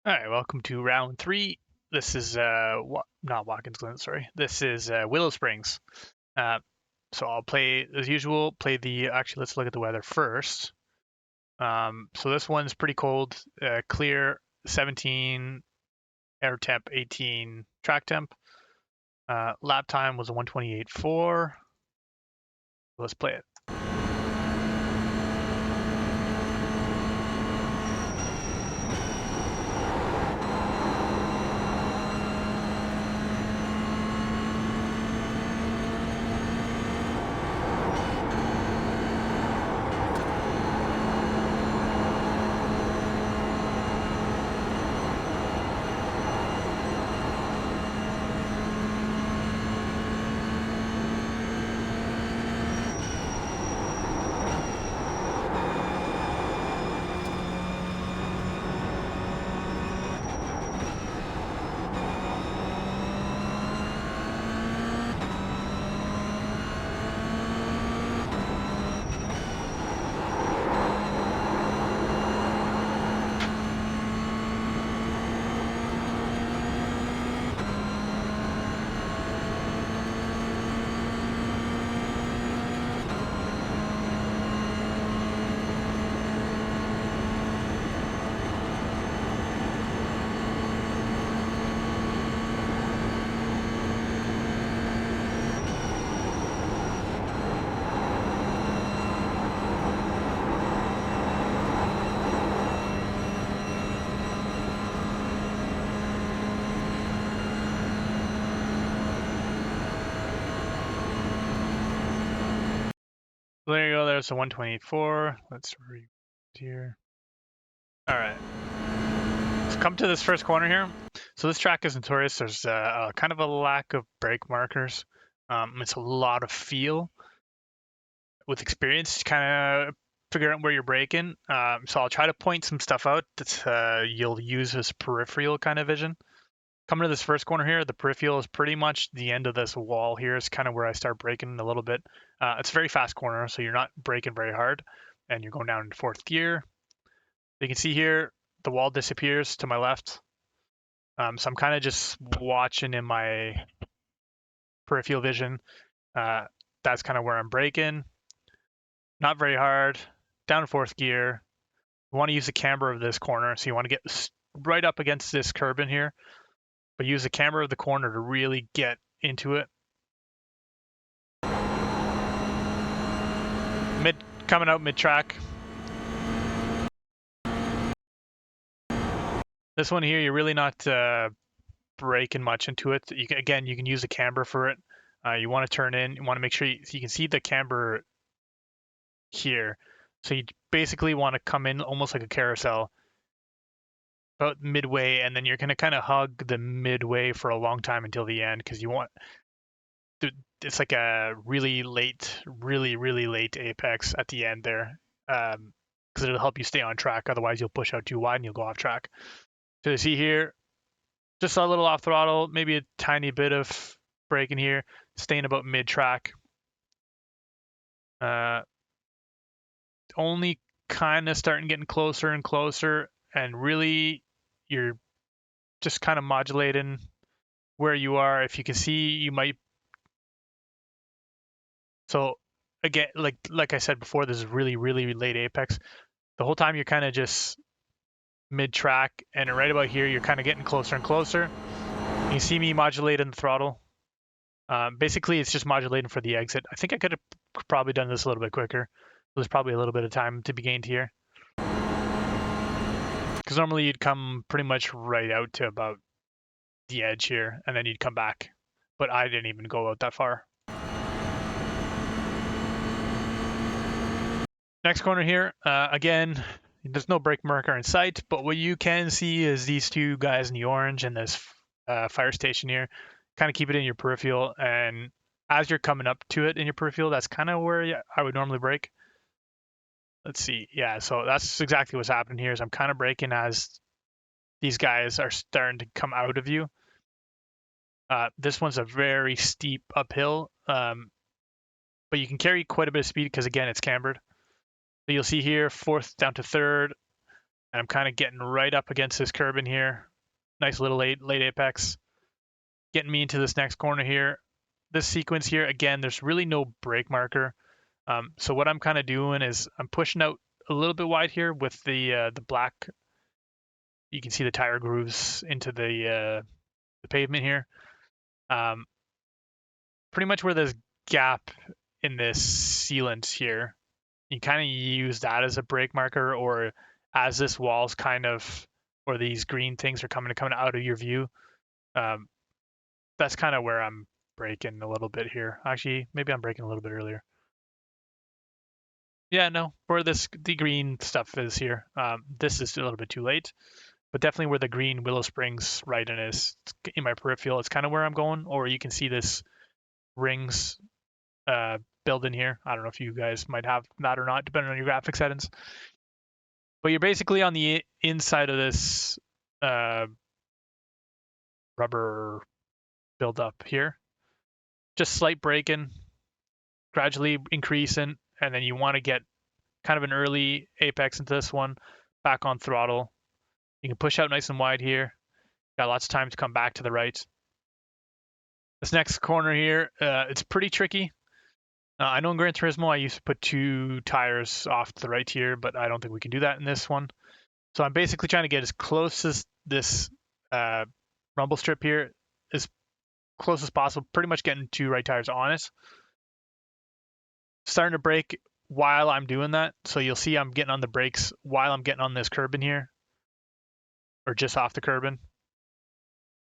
All right, welcome to round 3. This is not Watkins Glen, sorry. This is Willow Springs. Uh, so I'll play as usual. Actually, let's look at the weather first. So this one's pretty cold, clear, 17, air temp 18, track temp. Lap time was a 128.4. Let's play it. There you go. There's a 124. Let's read here. All right. So come to this first corner here. So this track is notorious. There's kind of a lack of brake markers. It's a lot of feel. With experience, to kind of figure out where you're braking. So I'll try to point some stuff out that you'll use as peripheral kind of vision. Coming to this first corner here, the peripheral is pretty much the end of this wall here. Is kind of where I start braking a little bit. It's a very fast corner, so you're not braking very hard, and you're going down into fourth gear. You can see here the wall disappears to my left. So I'm kind of just watching in my peripheral vision. That's kind of where I'm braking. Not very hard. Down to fourth gear. You want to use the camber of this corner, so you want to get right up against this curb in here, but use the camber of the corner to really get into it. Coming out mid track. This one here, you're really not braking much into it. You can use the camber for it. You want to turn in. You want to make sure you can see the camber here. So you basically want to come in almost like a carousel, about midway, and then you're going to kind of hug the midway for a long time until the end because you want. It's like a really late apex at the end there, because it'll help you stay on track. Otherwise, you'll push out too wide and you'll go off track. So you see here, just a little off throttle, maybe a tiny bit of braking here, staying about mid track. Only kind of starting getting closer and closer, and really you're just kind of modulating where you are. If you can see, you might. So again, like I said before, this is really late apex. The whole time you're kind of just mid track, and right about here you're kind of getting closer and closer. You see me modulating the throttle. Basically, it's just modulating for the exit. I think I could have probably done this a little bit quicker. There's probably a little bit of time to be gained here. Because normally you'd come pretty much right out to about the edge here, and then you'd come back. But I didn't even go out that far. Next corner here, again, there's no brake marker in sight, but what you can see is these two guys in the orange and this fire station here. Kind of keep it in your peripheral, and as you're coming up to it in your peripheral, that's kind of where I would normally brake. Let's see. Yeah, so that's exactly what's happening here is I'm kind of braking as these guys are starting to come out of you. This one's a very steep uphill, but you can carry quite a bit of speed because, again, it's cambered. So you'll see here, fourth down to third. And I'm kind of getting right up against this curb in here. Nice little late apex. Getting me into this next corner here. This sequence here, again, there's really no brake marker. So what I'm kind of doing is I'm pushing out a little bit wide here with the black. You can see the tire grooves into the pavement here. Pretty much where there's gap in this sealant here, you kind of use that as a brake marker, or as this wall's kind of, or these green things are coming out of your view. That's kind of where I'm braking a little bit here. Actually, maybe I'm braking a little bit earlier. Yeah, no, where the green stuff is here. This is a little bit too late, but definitely where the green Willow Springs right in is in my peripheral. It's kind of where I'm going. Or you can see this rings build in here. I don't know if you guys might have that or not, depending on your graphic settings. But you're basically on the inside of this rubber buildup here. Just slight braking, gradually increasing, and then you want to get kind of an early apex into this one, back on throttle. You can push out nice and wide here. Got lots of time to come back to the right. This next corner here, it's pretty tricky. I know in Gran Turismo I used to put 2 tires off to the right here, but I don't think we can do that in this one. So I'm basically trying to get as close as this rumble strip here, as close as possible, pretty much getting 2 right tires on it. Starting to brake while I'm doing that. So you'll see I'm getting on the brakes while I'm getting on this curb in here, or just off the curb in.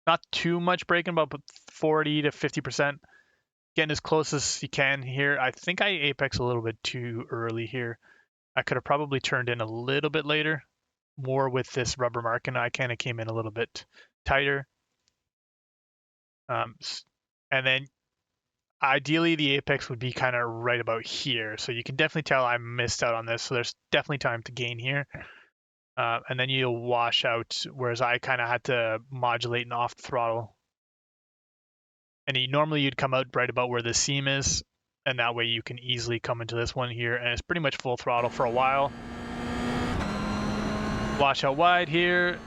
Not too much braking, about 40 to 50%. Getting as close as you can here. I think I apex a little bit too early here. I could have probably turned in a little bit later, more with this rubber mark, and I kind of came in a little bit tighter. And then ideally the apex would be kind of right about here. So you can definitely tell I missed out on this. So there's definitely time to gain here. And then you'll wash out, whereas I kind of had to modulate and off the throttle. And normally you'd come out right about where the seam is, and that way you can easily come into this one here, and it's pretty much full throttle for a while. Wash out wide here.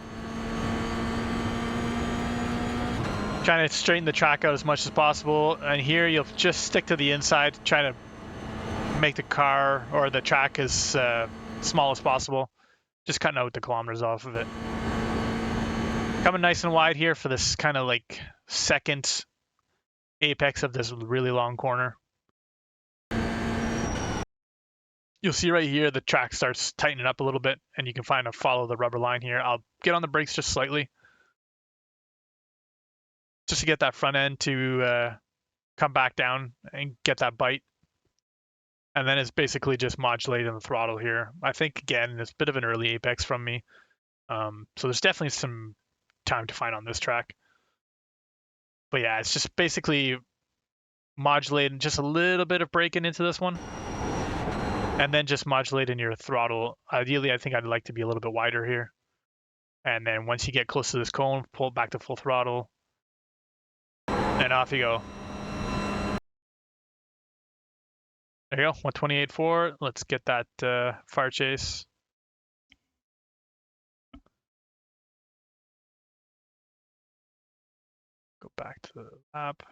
Trying to straighten the track out as much as possible, and here you'll just stick to the inside, trying to make the car or the track as small as possible. Just cutting out the kilometers off of it. Coming nice and wide here for this kind of like second apex of this really long corner. You'll see right here the track starts tightening up a little bit, and you can follow the rubber line here. I'll get on the brakes just slightly, just to get that front end to come back down and get that bite. And then it's basically just modulating the throttle here. I think, again, it's a bit of an early apex from me. So there's definitely some time to find on this track. But yeah, it's just basically modulating just a little bit of braking into this one. And then just modulating your throttle. Ideally, I think I'd like to be a little bit wider here. And then once you get close to this cone, pull back to full throttle. And off you go. There you go, 128.4. Let's get that fire chase. Go back to the lap.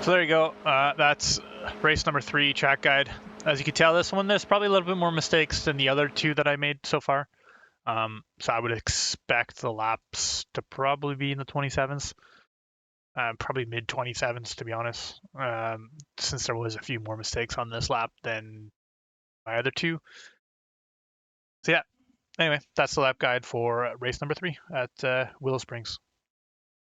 So there you go. That's race number 3 track guide. As you can tell, this one there's probably a little bit more mistakes than the other 2 that I made so far. So I would expect the laps to probably be in the 27s, probably mid 27s to be honest. Since there was a few more mistakes on this lap than my other 2. So yeah. Anyway, that's the lap guide for race number 3 at Willow Springs.